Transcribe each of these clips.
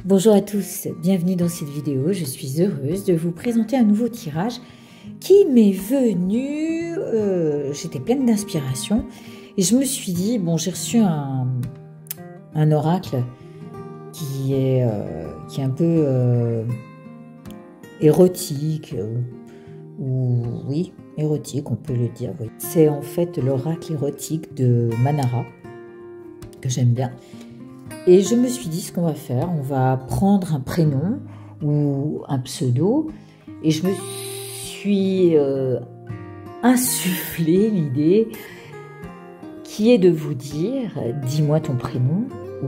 Bonjour à tous, bienvenue dans cette vidéo. Je suis heureuse de vous présenter un nouveau tirage qui m'est venu, j'étais pleine d'inspiration et je me suis dit, bon, j'ai reçu un oracle qui est un peu érotique, ou oui, érotique, on peut le dire. Oui. C'est en fait l'oracle érotique de Manara, que j'aime bien. Et je me suis dit ce qu'on va faire, on va prendre un prénom ou un pseudo et je me suis insufflé l'idée qui est de vous dire, dis-moi ton prénom ou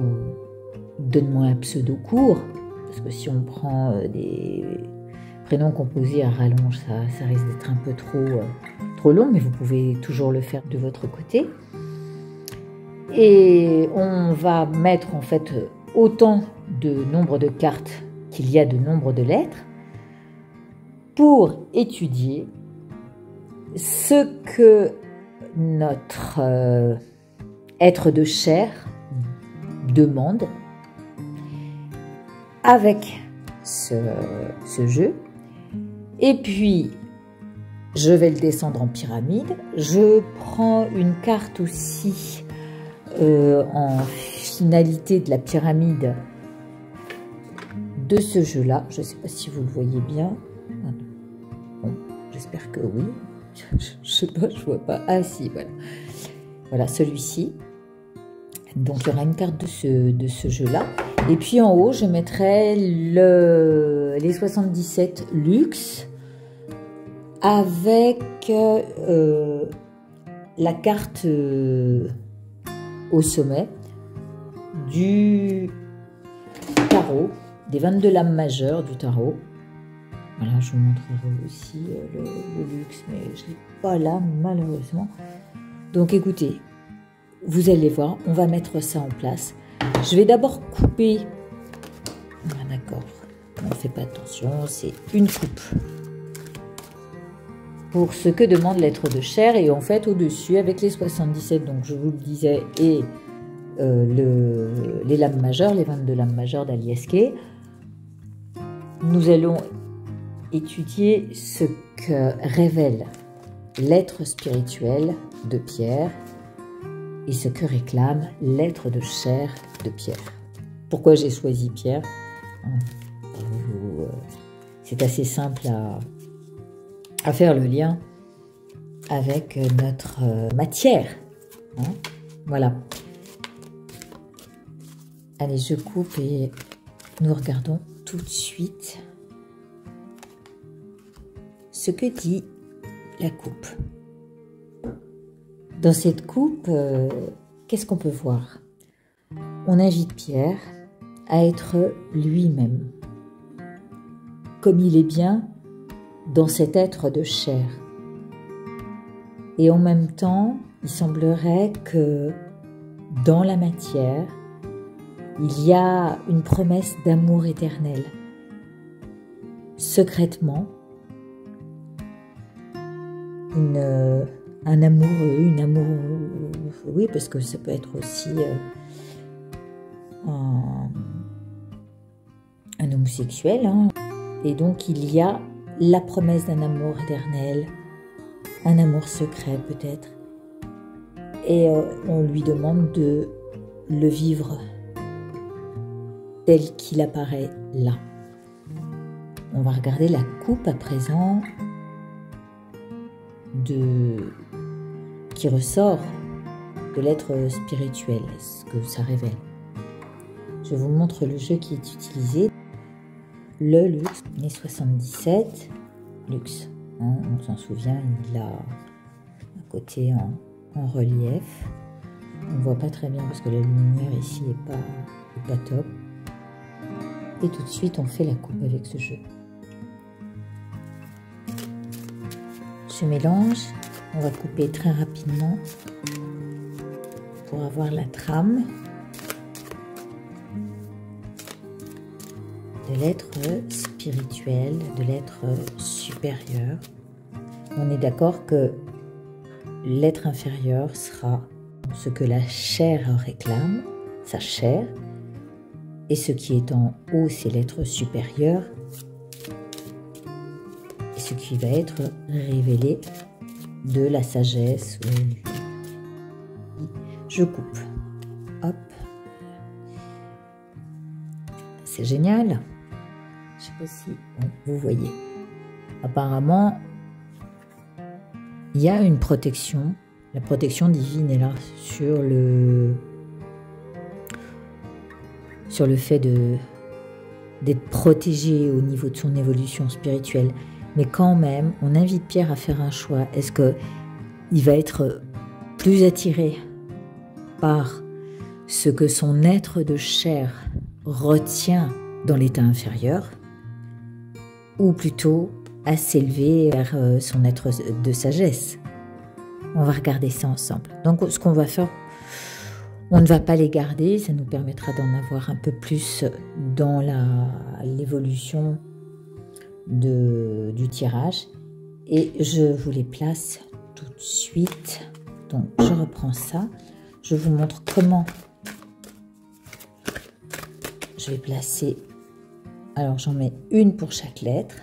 donne-moi un pseudo court, parce que si on prend des prénoms composés à rallonge, ça risque d'être un peu trop long, mais vous pouvez toujours le faire de votre côté. Et on va mettre en fait autant de nombre de cartes qu'il y a de nombre de lettres pour étudier ce que notre être de chair demande avec ce jeu. Et puis, je vais le descendre en pyramide. Je prends une carte aussi en finalité de la pyramide de ce jeu-là. Je ne sais pas si vous le voyez bien. Bon, j'espère que oui. Je ne sais pas, je ne vois pas. Ah si, voilà. Voilà, celui-ci. Donc, il y aura une carte de ce jeu-là. Et puis, en haut, je mettrai les 77 luxe avec la carte au sommet du tarot, des 22 lames majeures du tarot. Voilà, je vous montrerai aussi le luxe, mais je ne l'ai pas là, malheureusement. Donc écoutez, vous allez voir, on va mettre ça en place. Je vais d'abord couper. Ah, d'accord, on ne fait pas attention, c'est une coupe pour ce que demande l'être de chair, et en fait au-dessus avec les 77, donc je vous le disais, et les lames majeures, les 22 lames majeures d'Aliesque, nous allons étudier ce que révèle l'être spirituel de Pierre et ce que réclame l'être de chair de Pierre. Pourquoi j'ai choisi Pierre? C'est assez simple à faire le lien avec notre matière. Hein, voilà. Allez, je coupe et nous regardons tout de suite ce que dit la coupe. Dans cette coupe, qu'est-ce qu'on peut voir? On invite Pierre à être lui-même, comme il est bien dans cet être de chair. Et en même temps, il semblerait que dans la matière, il y a une promesse d'amour éternel. Secrètement, un amoureux, oui, parce que ça peut être aussi un homosexuel, hein. Et donc il y a la promesse d'un amour éternel, un amour secret peut-être, et on lui demande de le vivre tel qu'il apparaît là. On va regarder la coupe à présent qui ressort de l'être spirituel, ce que ça révèle. Je vous montre le jeu qui est utilisé. Le luxe, les 77 luxe. Hein, on s'en souvient, il a un côté en relief. On ne voit pas très bien parce que la lumière ici n'est pas top. Et tout de suite, on fait la coupe avec ce jeu. Je mélange, on va couper très rapidement pour avoir la trame de l'être spirituel, de l'être supérieur. On est d'accord que l'être inférieur sera ce que la chair réclame, sa chair, Et ce qui est en haut, c'est l'être supérieur. Et ce qui va être révélé de la sagesse. Je coupe. Hop. C'est génial. Je sais pas si vous voyez. Apparemment, il y a une protection. La protection divine est là sur le fait d'être protégé au niveau de son évolution spirituelle. Mais quand même, on invite Pierre à faire un choix. Est-ce qu'il va être plus attiré par ce que son être de chair retient dans l'état inférieur, ou plutôt à s'élever vers son être de sagesse? On va regarder ça ensemble. Donc ce qu'on va faire, on ne va pas les garder, ça nous permettra d'en avoir un peu plus dans l'évolution du tirage. Et je vous les place tout de suite. Donc je reprends ça. Je vous montre comment je vais placer. Alors j'en mets une pour chaque lettre.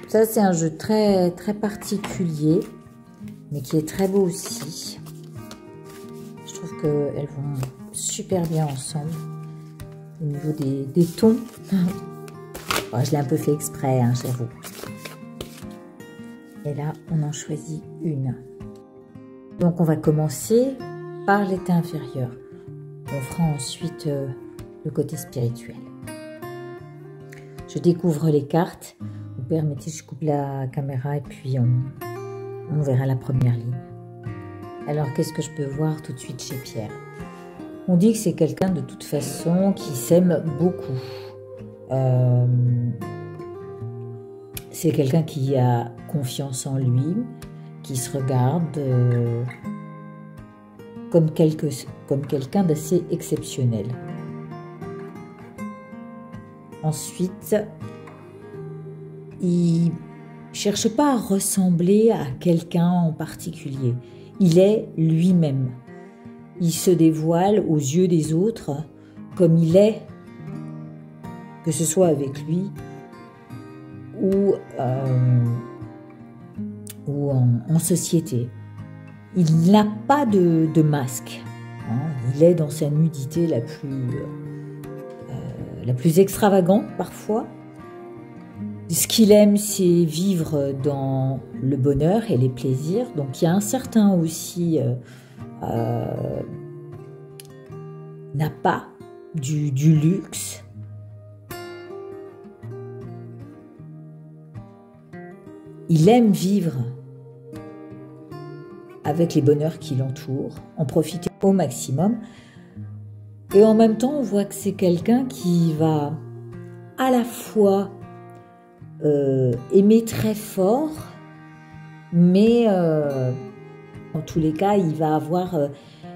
Ça c'est un jeu très très particulier, mais qui est très beau aussi. Je trouve qu'elles vont super bien ensemble au niveau des tons. Bon, je l'ai un peu fait exprès, hein, j'avoue. Et là, on en choisit une. Donc, on va commencer par l'état inférieur. On fera ensuite le côté spirituel. Je découvre les cartes. Vous permettez, je coupe la caméra et puis on verra la première ligne. Alors, qu'est-ce que je peux voir tout de suite chez Pierre? On dit que c'est quelqu'un de toute façon qui s'aime beaucoup. C'est quelqu'un qui a confiance en lui, qui se regarde comme quelqu'un d'assez exceptionnel. Ensuite, il cherche pas à ressembler à quelqu'un en particulier. Il est lui-même. Il se dévoile aux yeux des autres comme il est, que ce soit avec lui ou en société. Il n'a pas de masque. Hein. Il est dans sa nudité la plus extravagante parfois. Ce qu'il aime, c'est vivre dans le bonheur et les plaisirs. Donc il y a un certain aussi n'a pas du luxe. Il aime vivre avec les bonheurs qui l'entourent, en profiter au maximum. Et en même temps, on voit que c'est quelqu'un qui va à la fois aimer très fort, mais en tous les cas, il va avoir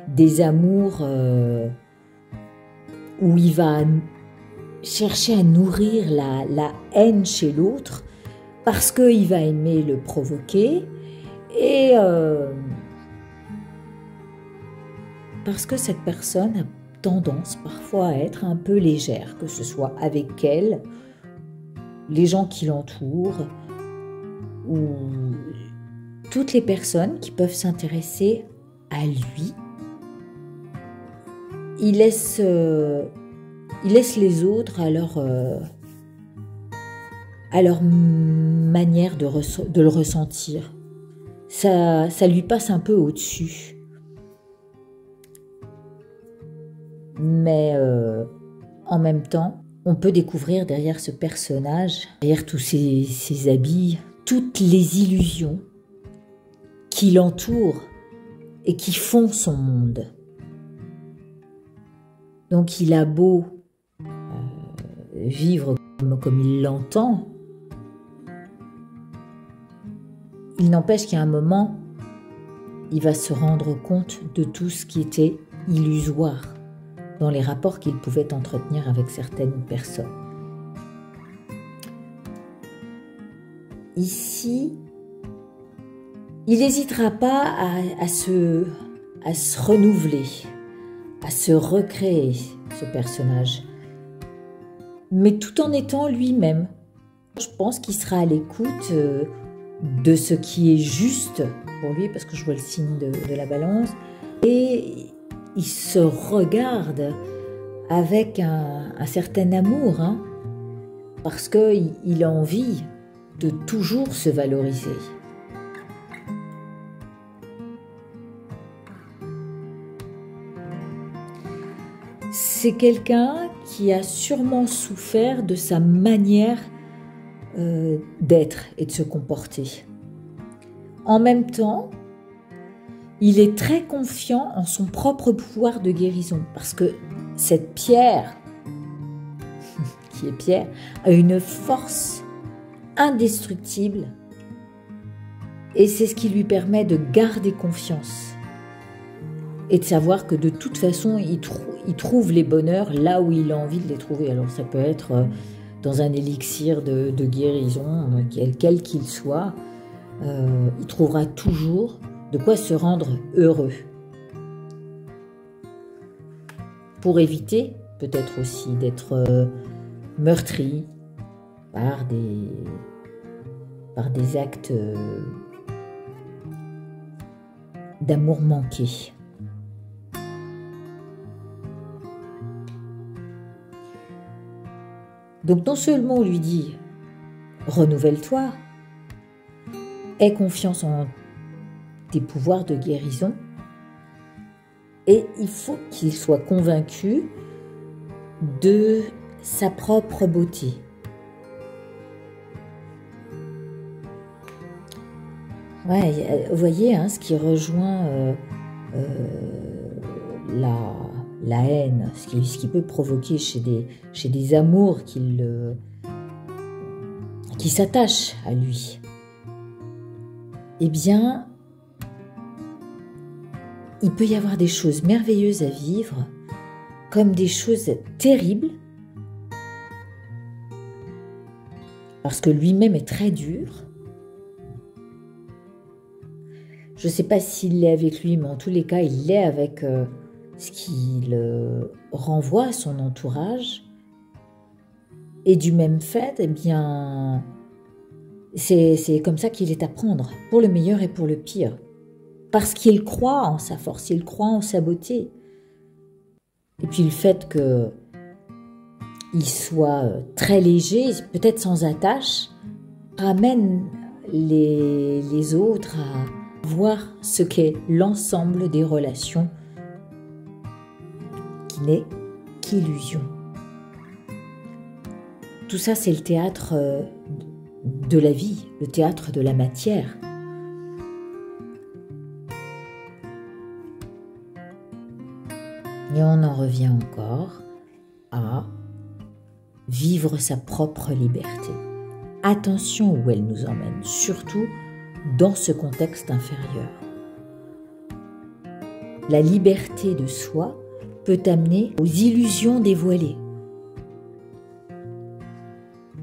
des amours où il va chercher à nourrir la haine chez l'autre, parce qu'il va aimer le provoquer et parce que cette personne a tendance parfois à être un peu légère, que ce soit avec elle, les gens qui l'entourent ou toutes les personnes qui peuvent s'intéresser à lui. Il laisse les autres à leur manière de le ressentir. Ça lui passe un peu au-dessus. Mais en même temps, on peut découvrir derrière ce personnage, derrière tous ces habits, toutes les illusions qui l'entourent et qui font son monde. Donc il a beau vivre comme il l'entend, il n'empêche qu'à un moment, il va se rendre compte de tout ce qui était illusoire dans les rapports qu'il pouvait entretenir avec certaines personnes. Ici, Il n'hésitera pas à se renouveler, à se recréer, ce personnage, mais tout en étant lui-même. Je pense qu'il sera à l'écoute de ce qui est juste pour lui, parce que je vois le signe de la balance, et il se regarde avec un certain amour, hein, parce qu'il a envie de toujours se valoriser. C'est quelqu'un qui a sûrement souffert de sa manière d'être et de se comporter. En même temps, il est très confiant en son propre pouvoir de guérison, parce que cette pierre, qui est Pierre, a une force indestructible, et c'est ce qui lui permet de garder confiance et de savoir que de toute façon, il trouve les bonheurs là où il a envie de les trouver. Alors ça peut être dans un élixir de guérison, quel qu'il soit, il trouvera toujours de quoi se rendre heureux. Pour éviter peut-être aussi d'être meurtri par des actes d'amour manqué. Donc non seulement on lui dit « renouvelle-toi », aie confiance en tes pouvoirs de guérison, et il faut qu'il soit convaincu de sa propre beauté. Ouais, vous voyez, hein, ce qui rejoint la haine, ce qui peut provoquer chez des amours qui s'attachent à lui. Eh bien, il peut y avoir des choses merveilleuses à vivre, comme des choses terribles, parce que lui-même est très dur. Je ne sais pas s'il l'est avec lui, mais en tous les cas, il l'est avec ce qu'il renvoie à son entourage. Et du même fait, eh bien, c'est comme ça qu'il est à prendre, pour le meilleur et pour le pire. Parce qu'il croit en sa force, il croit en sa beauté. Et puis le fait qu'il soit très léger, peut-être sans attache, ramène les autres à voir ce qu'est l'ensemble des relations, qui n'est qu'illusion. Tout ça, c'est le théâtre de la vie, le théâtre de la matière. Et on en revient encore à vivre sa propre liberté. Attention où elle nous emmène, surtout dans ce contexte inférieur. La liberté de soi peut amener aux illusions dévoilées.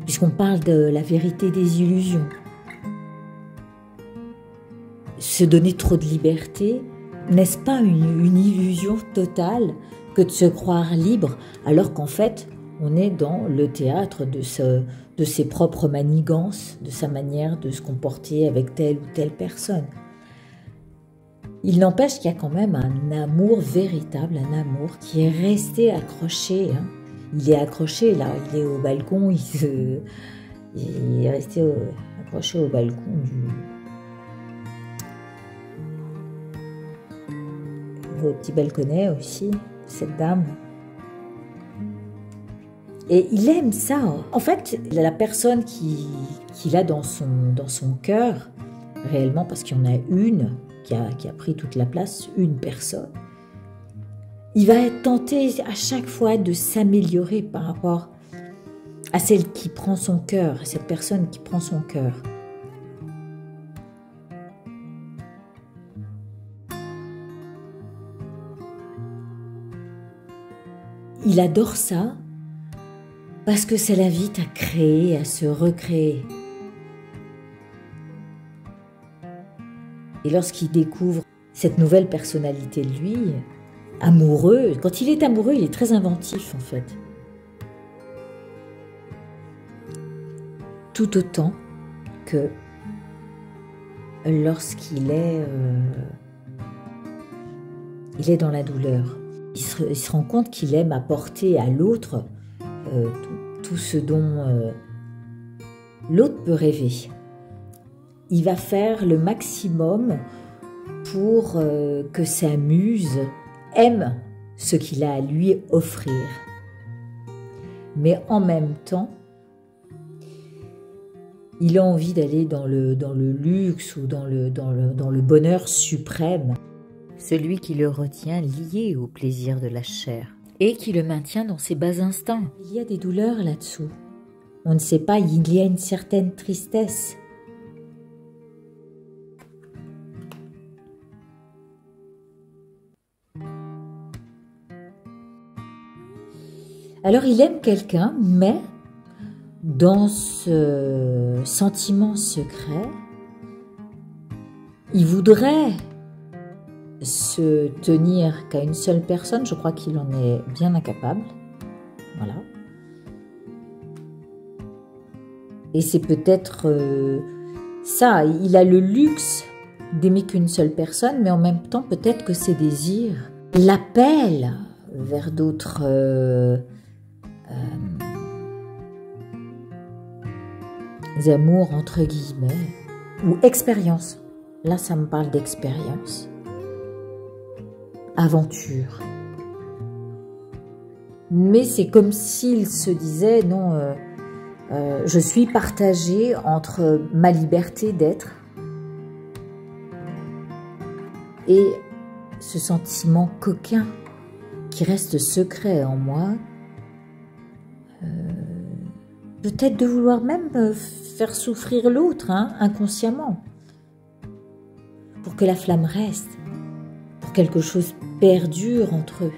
Puisqu'on parle de la vérité des illusions. Se donner trop de liberté, n'est-ce pas une illusion totale que de se croire libre, alors qu'en fait, on est dans le théâtre de ses propres manigances, de sa manière de se comporter avec telle ou telle personne. Il n'empêche qu'il y a quand même un amour véritable, un amour qui est resté accroché. Hein. Il est accroché là, il est au balcon, il est resté accroché au balcon au petit balconnet aussi, cette dame. Et il aime ça. En fait, la personne qu'il a dans son cœur, réellement, parce qu'il y en a une qui a pris toute la place, une personne, il va être tenté à chaque fois de s'améliorer par rapport à celle qui prend son cœur, à cette personne qui prend son cœur. Il adore ça parce que ça l'invite à créer, à se recréer. Et lorsqu'il découvre cette nouvelle personnalité de lui, amoureux, quand il est amoureux, il est très inventif en fait. Tout autant que lorsqu'il est, dans la douleur. Il se rend compte qu'il aime apporter à l'autre tout ce dont l'autre peut rêver. Il va faire le maximum pour que sa muse aime ce qu'il a à lui offrir. Mais en même temps, il a envie d'aller dans le luxe ou dans le bonheur suprême. Celui qui le retient lié au plaisir de la chair et qui le maintient dans ses bas instincts. Il y a des douleurs là-dessous. On ne sait pas, il y a une certaine tristesse. Alors il aime quelqu'un, mais dans ce sentiment secret, il voudrait se tenir qu'à une seule personne. Je crois qu'il en est bien incapable. Voilà. Et c'est peut-être ça. Il a le luxe d'aimer qu'une seule personne, mais en même temps, peut-être que ses désirs l'appellent vers d'autres amours, entre guillemets, ou expériences. Là, ça me parle d'expérience. Aventure. Mais c'est comme s'il se disait, non, je suis partagé entre ma liberté d'être et ce sentiment coquin qui reste secret en moi, peut-être de vouloir même faire souffrir l'autre, hein, inconsciemment, pour que la flamme reste, pour que quelque chose perdure entre eux.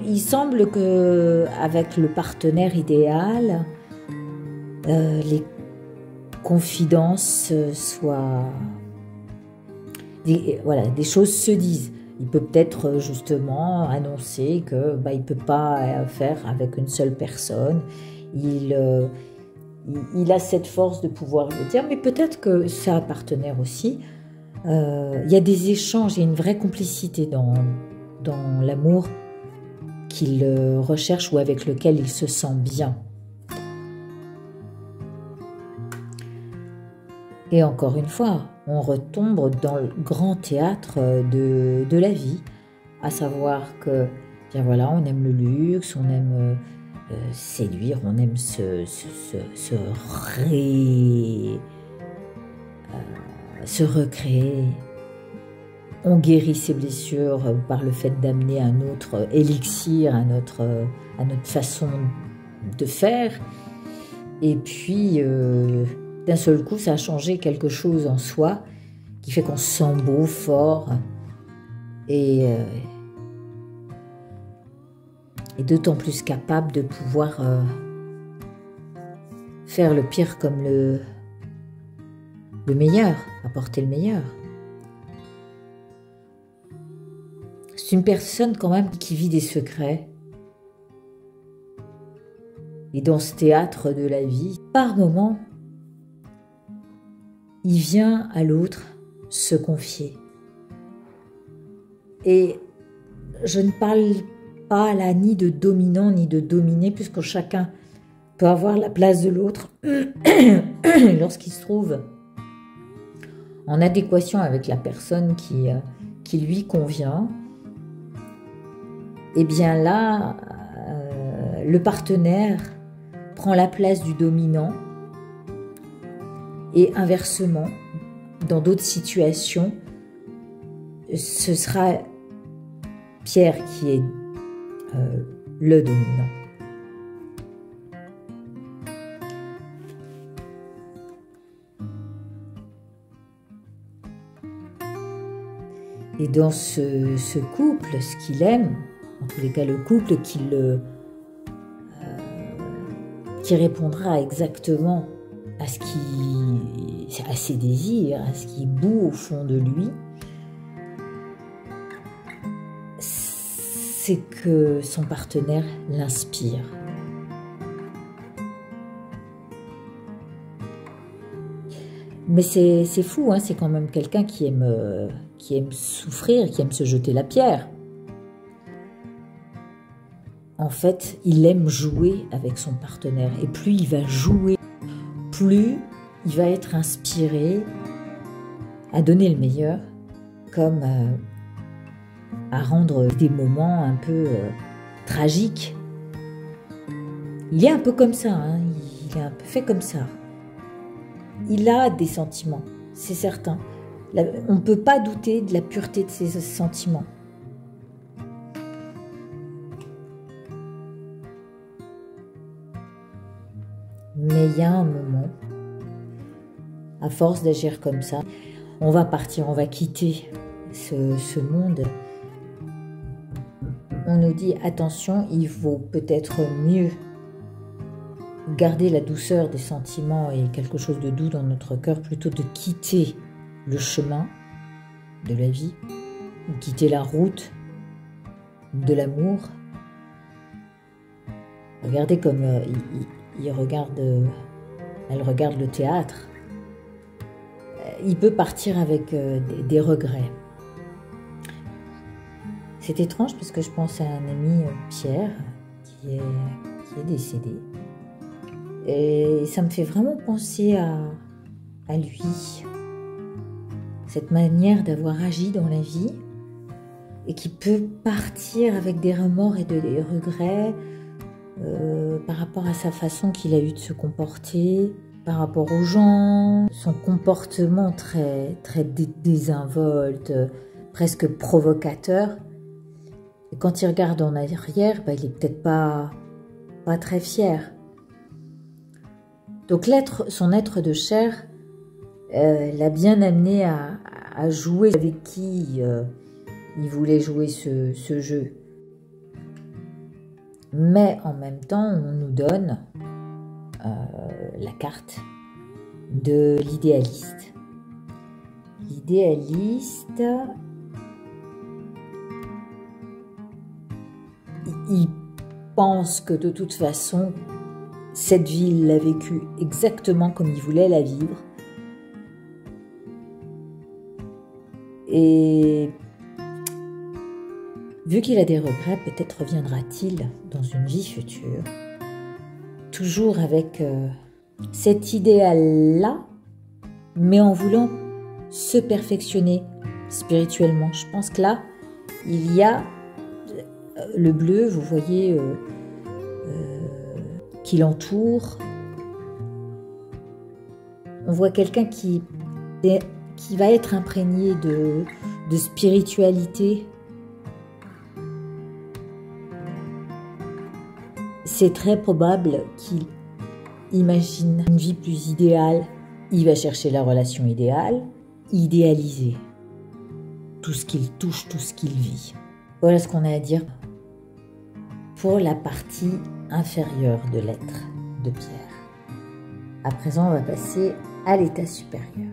Il semble que avec le partenaire idéal, les confidences soient... des choses se disent. Il peut peut-être justement annoncer que il ne peut pas faire avec une seule personne. Il a cette force de pouvoir le dire, mais peut-être que sa partenaire aussi. Il y a des échanges, il y a une vraie complicité dans l'amour qu'il recherche ou avec lequel il se sent bien. Et encore une fois, on retombe dans le grand théâtre de la vie, à savoir que, bien voilà, on aime le luxe, on aime séduire, on aime se recréer. On guérit ses blessures par le fait d'amener un autre élixir à notre façon de faire. Et puis, d'un seul coup, ça a changé quelque chose en soi qui fait qu'on se sent beau, fort et d'autant plus capable de pouvoir faire le pire comme le meilleur, apporter le meilleur. C'est une personne quand même qui vit des secrets. Et dans ce théâtre de la vie, par moments, il vient à l'autre se confier. Et je ne parle pas là ni de dominant ni de dominé, puisque chacun peut avoir la place de l'autre lorsqu'il se trouve en adéquation avec la personne qui lui convient. Et bien là, le partenaire prend la place du dominant et inversement, dans d'autres situations, ce sera Pierre qui est le dominant. Et dans ce couple, ce qu'il aime, en tous les cas le couple qui qui répondra exactement à à ses désirs, à ce qui bout au fond de lui, c'est que son partenaire l'inspire. Mais c'est fou, hein, c'est quand même quelqu'un qui aime souffrir, qui aime se jeter la pierre. En fait, il aime jouer avec son partenaire. Et plus il va jouer, plus il va être inspiré à donner le meilleur, comme à rendre des moments un peu tragiques. Il est un peu comme ça, hein, il est un peu fait comme ça. Il a des sentiments, c'est certain. On ne peut pas douter de la pureté de ses sentiments. Mais il y a un moment, à force d'agir comme ça, on va partir, on va quitter ce monde. On nous dit attention, il vaut peut-être mieux garder la douceur des sentiments et quelque chose de doux dans notre cœur plutôt de quitter le chemin de la vie ou quitter la route de l'amour. Regardez comme elle regarde le théâtre. Il peut partir avec des regrets. C'est étrange parce que je pense à un ami, Pierre, qui est décédé. Et ça me fait vraiment penser à lui. Cette manière d'avoir agi dans la vie et qui peut partir avec des remords et des regrets par rapport à sa façon qu'il a eu de se comporter, par rapport aux gens, son comportement très, très désinvolte, presque provocateur. Et quand il regarde en arrière, il n'est peut-être pas très fier. Donc son être de chair l'a bien amené à jouer avec qui il voulait jouer ce jeu. Mais en même temps, on nous donne la carte de l'idéaliste. L'idéaliste, il pense que de toute façon, cette vie, il l'a vécue exactement comme il voulait la vivre. Et vu qu'il a des regrets, peut-être reviendra-t-il dans une vie future, toujours avec cet idéal-là, mais en voulant se perfectionner spirituellement. Je pense que là, il y a le bleu, vous voyez, qui l'entoure. On voit quelqu'un qui va être imprégné de spiritualité. C'est très probable qu'il imagine une vie plus idéale. Il va chercher la relation idéale, idéaliser tout ce qu'il touche, tout ce qu'il vit. Voilà ce qu'on a à dire pour la partie inférieure de l'être de Pierre. À présent, on va passer à l'état supérieur.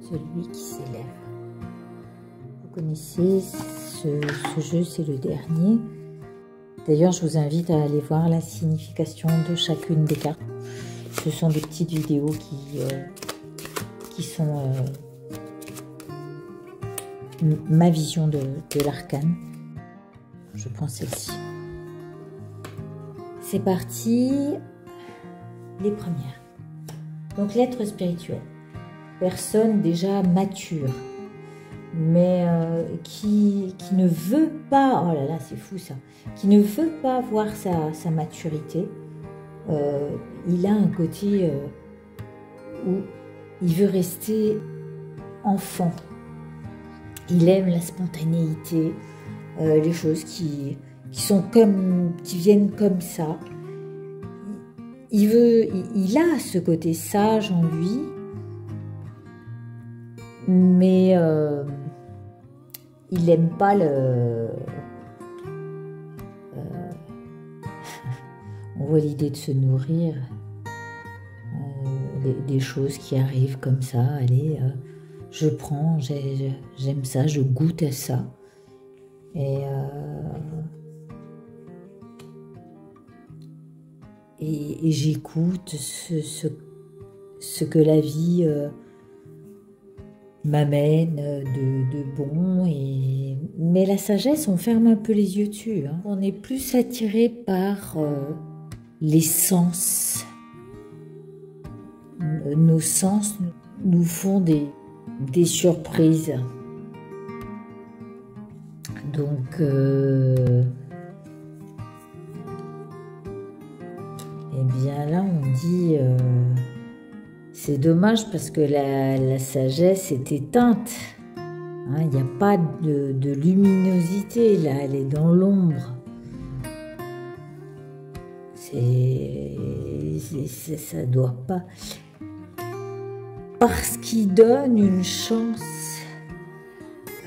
Celui qui s'élève. Vous connaissez ce jeu, c'est le dernier. D'ailleurs, je vous invite à aller voir la signification de chacune des cartes. Ce sont des petites vidéos qui sont ma vision de l'arcane. Je prends celle-ci. C'est parti. Les premières. Donc, l'être spirituel. Personne déjà mature, mais qui ne veut pas, oh là là, c'est fou ça, qui ne veut pas voir sa maturité. Il a un côté où il veut rester enfant. Il aime la spontanéité, les choses qui viennent comme ça. il a ce côté sage en lui, mais il n'aime pas on voit l'idée de se nourrir des choses qui arrivent comme ça. Allez, je prends, j'aime ça, je goûte à ça. Et j'écoute ce que la vie m'amène de bon. Mais la sagesse, on ferme un peu les yeux dessus. Hein. On est plus attiré par les sens. Nos sens nous font des surprises. Donc, eh bien là, on dit, c'est dommage parce que la sagesse est éteinte. Hein, il n'y a pas de luminosité là, elle est dans l'ombre. Ça doit pas. Parce qu'il donne une chance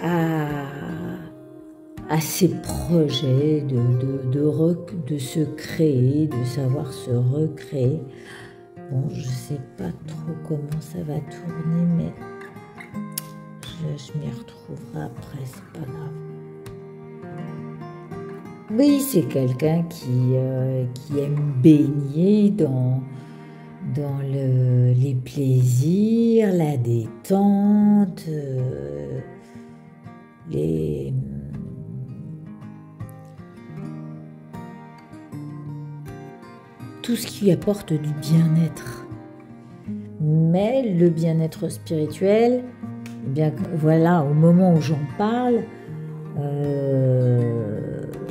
à ses projets de se créer, de savoir se recréer. Bon, je sais pas trop comment ça va tourner, mais je m'y retrouverai après, c'est pas grave. Oui, c'est quelqu'un qui aime baigner dans les plaisirs, la détente, tout ce qui apporte du bien-être. Mais le bien-être spirituel, eh bien voilà, au moment où j'en parle,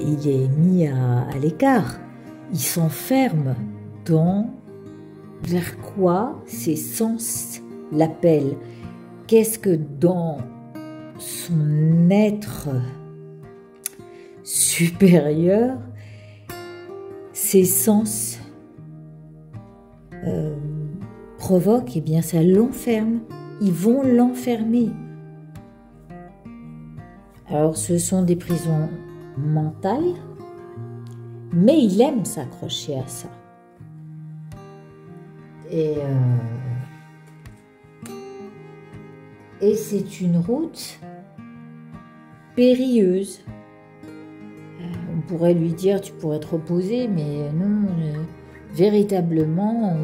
il est mis à l'écart. Il s'enferme vers quoi ses sens l'appellent. Qu'est-ce que dans son être supérieur, ses sens provoquent, eh bien ça l'enferme. Ils vont l'enfermer. Alors ce sont des prisons mentales, mais il aime s'accrocher à ça. Et c'est une route périlleuse. On pourrait lui dire, tu pourrais te reposer, mais non, véritablement,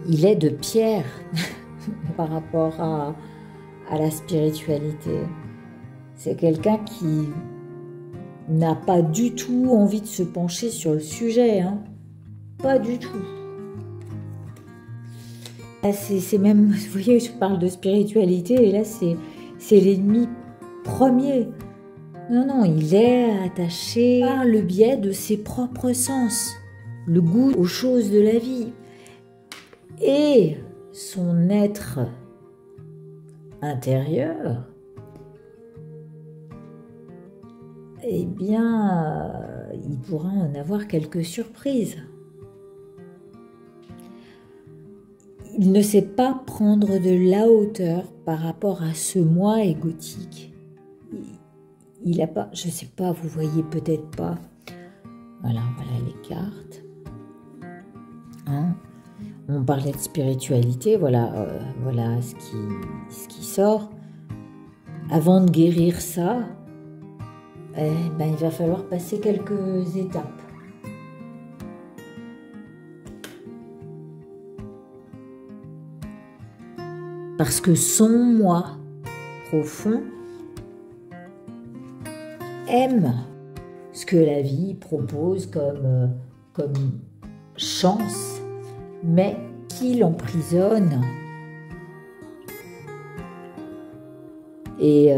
il est de pierre par rapport à la spiritualité. C'est quelqu'un qui n'a pas du tout envie de se pencher sur le sujet, hein. Pas du tout. C'est même, vous voyez, je parle de spiritualité et là c'est l'ennemi premier. Non, il est attaché par le biais de ses propres sens, le goût aux choses de la vie. Et son être intérieur, eh bien, il pourra en avoir quelques surprises. Il ne sait pas prendre de la hauteur par rapport à ce moi égotique. Il n'a pas, je ne sais pas, vous voyez peut-être pas. Voilà les cartes. Hein? On parlait de spiritualité, voilà ce qui sort. Avant de guérir ça, il va falloir passer quelques étapes. Parce que son moi profond aime ce que la vie propose comme chance, mais qui l'emprisonne. Et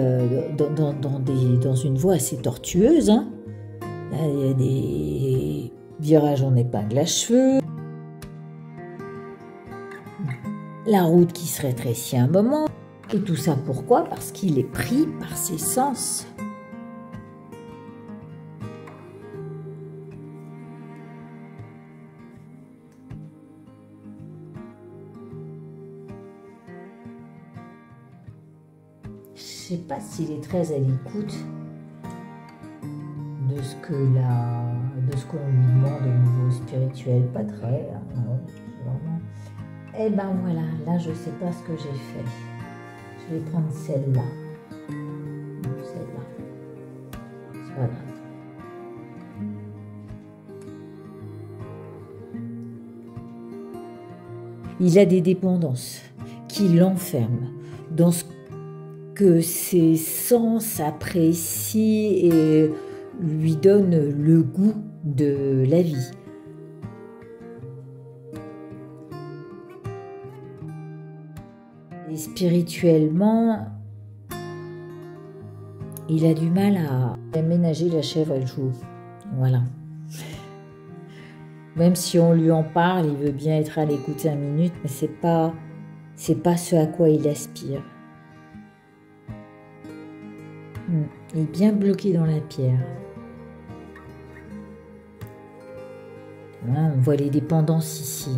dans une voie assez tortueuse, hein. Là, il y a des virages en épingle à cheveux, la route qui se rétrécit un moment, et tout ça pourquoi? Parce qu'il est pris par ses sens. sais pas s'il est très à l'écoute de ce que l'on lui demande au niveau spirituel. Pas très, hein, non, vraiment. Et ben voilà, là je sais pas ce que j'ai fait. Je vais prendre celle-là. Celle-là. C'est pas grave. Il a des dépendances qui l'enferment dans ce que ses sens apprécient et lui donnent le goût de la vie. Et spirituellement, il a du mal à aménager la chèvre et le chou. Voilà. Même si on lui en parle, il veut bien être à l'écoute 5 minutes, mais c'est pas ce à quoi il aspire. Il est bien bloqué dans la pierre. Là, on voit les dépendances ici.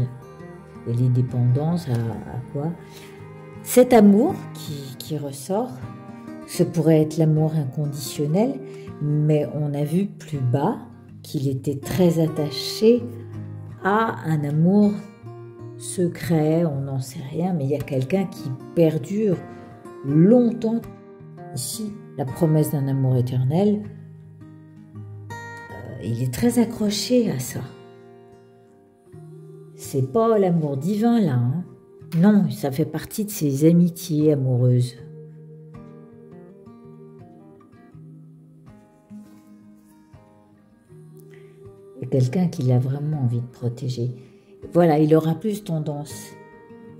Et les dépendances à quoi? Cet amour qui ressort, ce pourrait être l'amour inconditionnel, mais on a vu plus bas qu'il était très attaché à un amour secret, on n'en sait rien, mais il y a quelqu'un qui perdure longtemps. Ici, la promesse d'un amour éternel, il est très accroché à ça. C'est pas l'amour divin là, hein. Non, ça fait partie de ses amitiés amoureuses. Il y a quelqu'un qui l'a vraiment envie de protéger. Voilà, il aura plus tendance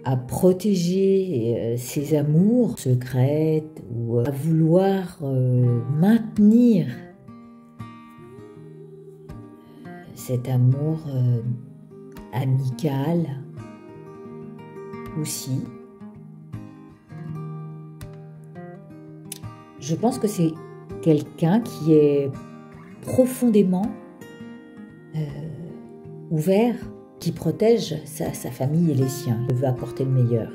à protéger ses amours secrètes ou à vouloir maintenir cet amour amical aussi. Je pense que c'est quelqu'un qui est profondément ouvert, qui protège sa famille et les siens. Il veut apporter le meilleur.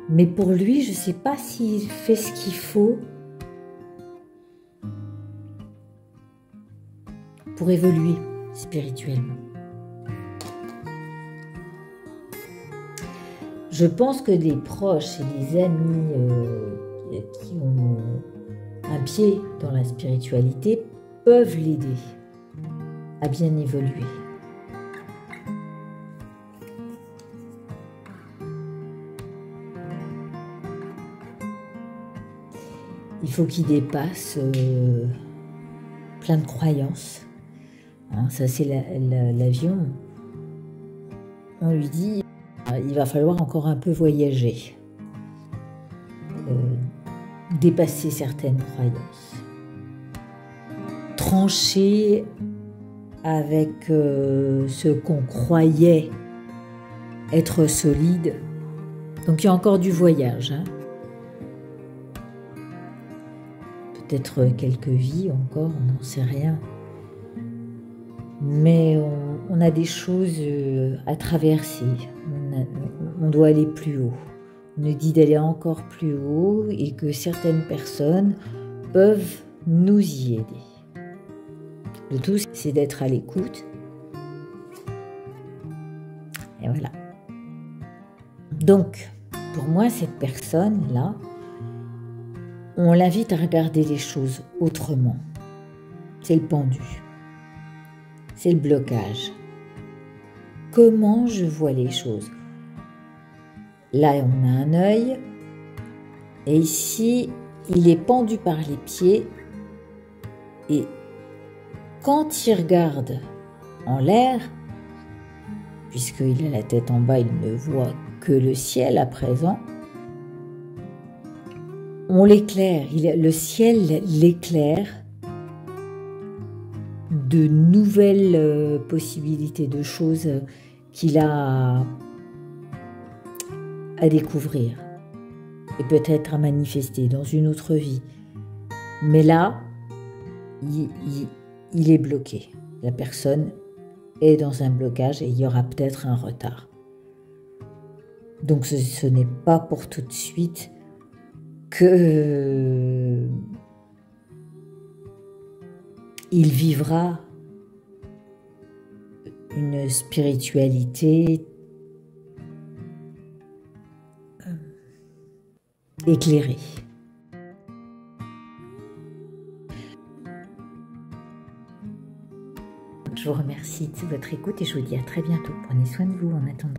Mais pour lui, je ne sais pas s'il fait ce qu'il faut pour évoluer spirituellement. Je pense que des proches et des amis qui ont un pied dans la spiritualité peuvent l'aider à bien évoluer. Il faut qu'il dépasse plein de croyances. Hein, ça, c'est l'avion. On lui dit, il va falloir encore un peu voyager. Dépasser certaines croyances. Trancher avec ce qu'on croyait être solide. Donc il y a encore du voyage. Hein. Peut-être quelques vies encore, on n'en sait rien. Mais on a des choses à traverser. On doit aller plus haut. On nous dit d'aller encore plus haut et que certaines personnes peuvent nous y aider. Le tout, c'est d'être à l'écoute. Et voilà. Donc, pour moi, cette personne-là, on l'invite à regarder les choses autrement. C'est le pendu. C'est le blocage. Comment je vois les choses? Là, on a un œil. Et ici, il est pendu par les pieds. Et quand il regarde en l'air, puisqu'il a la tête en bas, il ne voit que le ciel à présent. On l'éclaire, le ciel l'éclaire de nouvelles possibilités, de choses qu'il a à découvrir et peut-être à manifester dans une autre vie. Mais là, il est bloqué. La personne est dans un blocage et il y aura peut-être un retard. Donc ce n'est pas pour tout de suite. que il vivra une spiritualité éclairée. Je vous remercie de votre écoute et je vous dis à très bientôt. Prenez soin de vous en attendant.